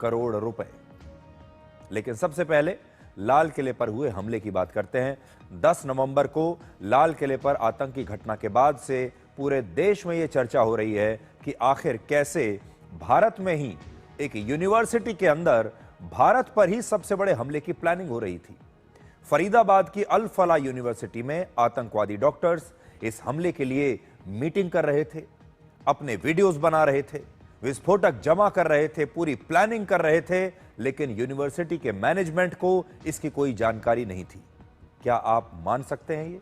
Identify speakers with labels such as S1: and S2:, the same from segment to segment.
S1: करोड़ रुपए। लेकिन सबसे पहले लाल किले पर हुए हमले की बात करते हैं। 10 नवंबर को लाल किले पर आतंकी घटना के बाद से पूरे देश में यह चर्चा हो रही है कि आखिर कैसे भारत में ही एक यूनिवर्सिटी के अंदर भारत पर ही सबसे बड़े हमले की प्लानिंग हो रही थी। फरीदाबाद की अल फलाह यूनिवर्सिटी में आतंकवादी डॉक्टर्स इस हमले के लिए मीटिंग कर रहे थे, अपने वीडियोस बना रहे थे, विस्फोटक जमा कर रहे थे, पूरी प्लानिंग कर रहे थे, लेकिन यूनिवर्सिटी के मैनेजमेंट को इसकी कोई जानकारी नहीं थी। क्या आप मान सकते हैं ये?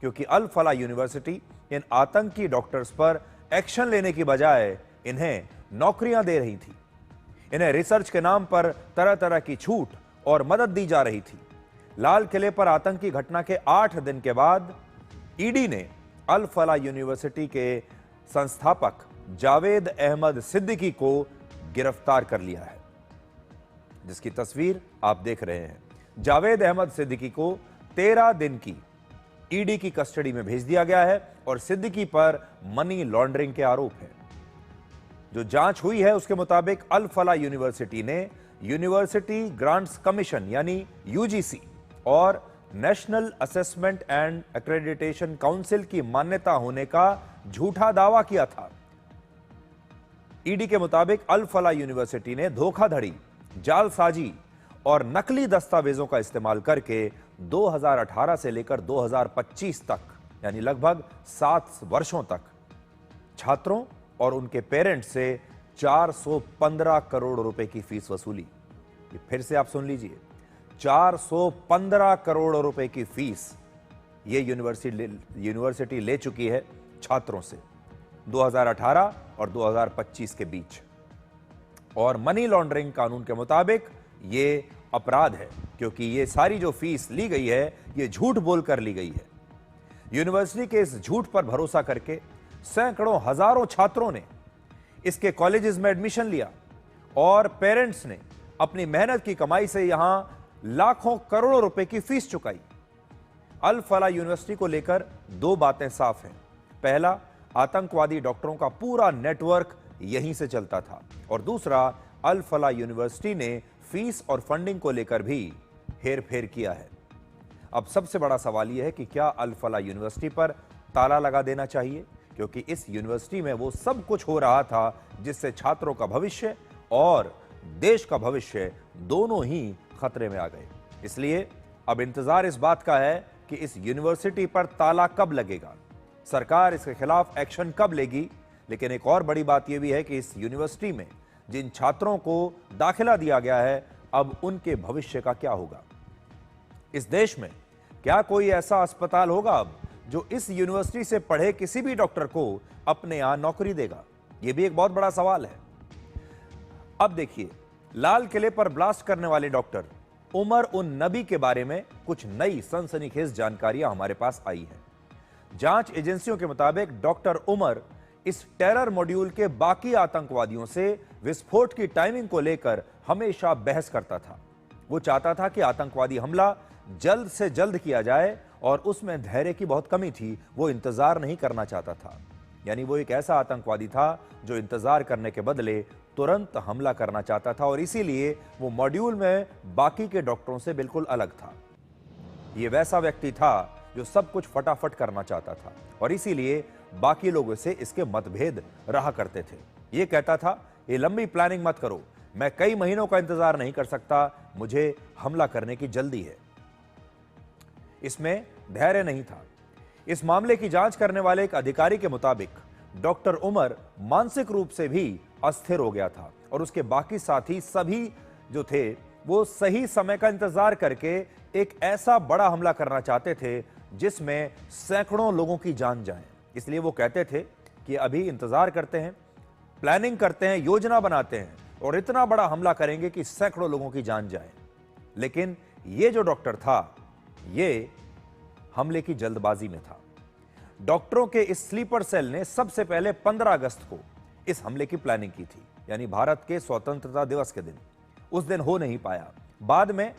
S1: क्योंकि अल फलाह यूनिवर्सिटी इन आतंकी डॉक्टर्स पर एक्शन लेने की बजाय इन्हें नौकरियां दे रही थी। इन्हें रिसर्च के नाम पर तरह तरह की छूट और मदद दी जा रही थी। लाल किले पर आतंकी घटना के 8 दिन के बाद ईडी ने अल फलाह यूनिवर्सिटी के संस्थापक जावेद अहमद सिद्दीकी को गिरफ्तार कर लिया है, जिसकी तस्वीर आप देख रहे हैं। जावेद अहमद सिद्दीकी को 13 दिन की ईडी की कस्टडी में भेज दिया गया है और सिद्दीकी पर मनी लॉन्ड्रिंग के आरोप हैं। जो जांच हुई है उसके मुताबिक अल फलाह यूनिवर्सिटी ने यूनिवर्सिटी ग्रांट्स कमीशन यानी यूजीसी और national assessment and accreditation council की मान्यता होने का झूठा दावा किया था। ईडी के मुताबिक अल फलाह यूनिवर्सिटी ने धोखाधड़ी, जालसाजी और नकली दस्तावेजों का इस्तेमाल करके 2018 से लेकर 2025 तक यानी लगभग 7 वर्षों तक छात्रों और उनके पेरेंट्स से 415 करोड़ रुपए की फीस वसूली। ये फिर से आप सुन लीजिए, 415 करोड़ रुपए की फीस ये यूनिवर्सिटी ले चुकी है छात्रों से 2018 और 2025 के बीच। और मनी लॉन्ड्रिंग कानून के मुताबिक ये अपराध है, क्योंकि ये सारी जो फीस ली गई है ये झूठ बोलकर ली गई है। यूनिवर्सिटी के इस झूठ पर भरोसा करके सैकड़ों हजारों छात्रों ने इसके कॉलेजेस में एडमिशन लिया और पेरेंट्स ने अपनी मेहनत की कमाई से यहां लाखों करोड़ों रुपए की फीस चुकाई। अल फलाह यूनिवर्सिटी को लेकर 2 बातें साफ हैं। पहला, आतंकवादी डॉक्टरों का पूरा नेटवर्क यहीं से चलता था, और दूसरा, अल फलाह यूनिवर्सिटी ने फीस और फंडिंग को लेकर भी हेरफेर किया है। अब सबसे बड़ा सवाल यह है कि क्या अल फलाह यूनिवर्सिटी पर ताला लगा देना चाहिए, क्योंकि इस यूनिवर्सिटी में वो सब कुछ हो रहा था जिससे छात्रों का भविष्य और देश का भविष्य दोनों ही खतरे में आ गए। इसलिए अब इंतजार इस बात का है कि इस यूनिवर्सिटी पर ताला कब लगेगा, सरकार इसके खिलाफ एक्शन कब लेगी। लेकिन एक और बड़ी बात यह भी है कि इस यूनिवर्सिटी में जिन छात्रों को दाखिला दिया गया है, अब उनके भविष्य का क्या होगा। इस देश में क्या कोई ऐसा अस्पताल होगा अब जो इस यूनिवर्सिटी से पढ़े किसी भी डॉक्टर को अपने यहां नौकरी देगा? यह भी एक बहुत बड़ा सवाल है। अब देखिए, लाल किले पर ब्लास्ट करने वाले डॉक्टर उमर उन नबी के बारे में कुछ नई सनसनीखेज जानकारियां हमारे पास आई हैं। जांच एजेंसियों के मुताबिक डॉक्टर उमर इस टेरर मॉड्यूल के बाकी आतंकवादियों से विस्फोट की टाइमिंग को लेकर हमेशा बहस करता था। वो चाहता था कि आतंकवादी हमला जल्द से जल्द किया जाए और उसमें धैर्य की बहुत कमी थी। वो इंतजार नहीं करना चाहता था, यानी वो एक ऐसा आतंकवादी था जो इंतजार करने के बदले तुरंत हमला करना चाहता था, और इसीलिए वो मॉड्यूल में बाकी के डॉक्टरों से बिल्कुल अलग था। ये वैसा व्यक्ति था जो सब कुछ फटाफट करना चाहता था, और इसीलिए बाकी लोगों से इसके मतभेद रहा करते थे। ये कहता था, ये लंबी प्लानिंग मत करो, मैं कई महीनों का इंतजार नहीं कर सकता, मुझे हमला करने की जल्दी है। इसमें धैर्य नहीं था। इस मामले की जांच करने वाले एक अधिकारी के मुताबिक डॉक्टर उमर मानसिक रूप से भी अस्थिर हो गया था, और उसके बाकी साथी सभी जो थे वो सही समय का इंतजार करके एक ऐसा बड़ा हमला करना चाहते थे जिसमें सैकड़ों लोगों की जान जाए। इसलिए वो कहते थे कि अभी इंतजार करते हैं, प्लानिंग करते हैं, योजना बनाते हैं और इतना बड़ा हमला करेंगे कि सैकड़ों लोगों की जान जाए। लेकिन ये जो डॉक्टर था, ये हमले की जल्दबाजी में था। डॉक्टरों के इस स्लीपर सेल ने सबसे पहले 15 अगस्त को इस हमले की प्लानिंग की थी, यानी भारत के स्वतंत्रता दिवस के दिन। उस दिन हो नहीं पाया। बाद में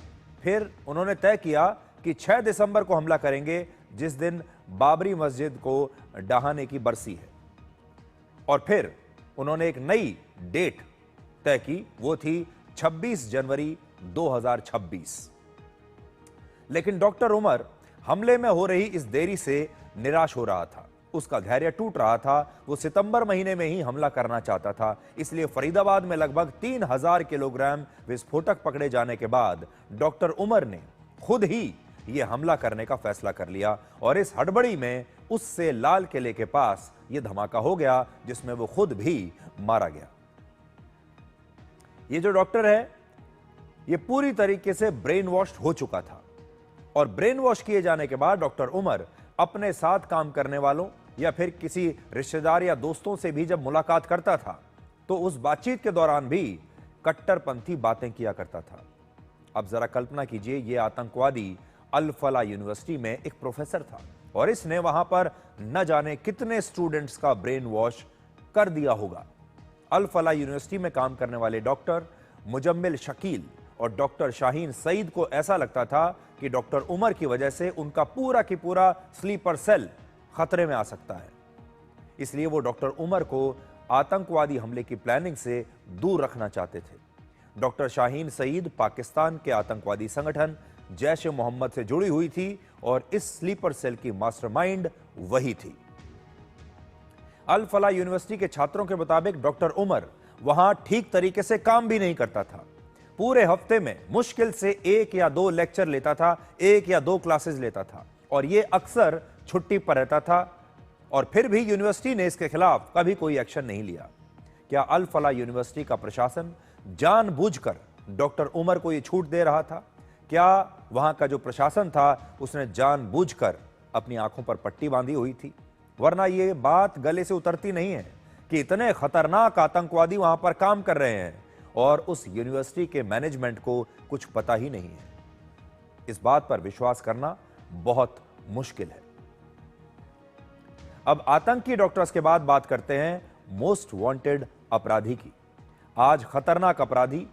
S1: फिर उन्होंने तय किया कि 6 दिसंबर को हमला करेंगे, जिस दिन बाबरी मस्जिद को ढहाने की बरसी है। और फिर उन्होंने एक नई डेट तय की, वो थी 26 जनवरी 2026। लेकिन डॉक्टर उमर हमले में हो रही इस देरी से निराश हो रहा था। उसका धैर्य टूट रहा था। वो सितंबर महीने में ही हमला करना चाहता था। इसलिए फरीदाबाद में लगभग 3000 किलोग्राम विस्फोटक पकड़े जाने के बाद डॉक्टर उमर ने खुद ही यह हमला करने का फैसला कर लिया और इस हड़बड़ी में उससे लाल किले के पास यह धमाका हो गया जिसमें वो खुद भी मारा गया। ये जो डॉक्टर है ये पूरी तरीके से ब्रेन वॉश हो चुका था और ब्रेन वॉश किए जाने के बाद डॉक्टर उमर अपने साथ काम करने वालों या फिर किसी रिश्तेदार या दोस्तों से भी जब मुलाकात करता था तो उस बातचीत के दौरान भी कट्टरपंथी बातें किया करता था। अब जरा कल्पना कीजिए, यह आतंकवादी अल फला यूनिवर्सिटी में एक प्रोफेसर था और इसने वहां पर न जाने कितने स्टूडेंट्स का ब्रेन वॉश कर दिया होगा। अल फला यूनिवर्सिटी में काम करने वाले डॉक्टर मुजम्मिल शकील और डॉक्टर शाहीन सईद को ऐसा लगता था कि डॉक्टर उमर की वजह से उनका पूरा की पूरा स्लीपर सेल खतरे में आ सकता है। इसलिए वो डॉक्टर उमर को आतंकवादी हमले की प्लानिंग से दूर रखना चाहते थे। डॉक्टर शाहीन सईद पाकिस्तान के आतंकवादी संगठन जैश ए मोहम्मद से जुड़ी हुई थी और इस स्लीपर सेल की मास्टरमाइंड वही थी। अल फला यूनिवर्सिटी के छात्रों के मुताबिक डॉक्टर उमर वहां ठीक तरीके से काम भी नहीं करता था। पूरे हफ्ते में मुश्किल से 1 या 2 लेक्चर लेता था, 1 या 2 क्लासेस लेता था और यह अक्सर छुट्टी पर रहता था और फिर भी यूनिवर्सिटी ने इसके खिलाफ कभी कोई एक्शन नहीं लिया। क्या अल फला यूनिवर्सिटी का प्रशासन जानबूझकर डॉक्टर उमर को यह छूट दे रहा था? क्या वहां का जो प्रशासन था उसने जानबूझकर अपनी आंखों पर पट्टी बांधी हुई थी? वरना यह बात गले से उतरती नहीं है कि इतने खतरनाक आतंकवादी वहां पर काम कर रहे हैं और उस यूनिवर्सिटी के मैनेजमेंट को कुछ पता ही नहीं है। इस बात पर विश्वास करना बहुत मुश्किल है। अब आतंकी डॉक्टर्स के बाद बात करते हैं मोस्ट वांटेड अपराधी की। आज खतरनाक अपराधी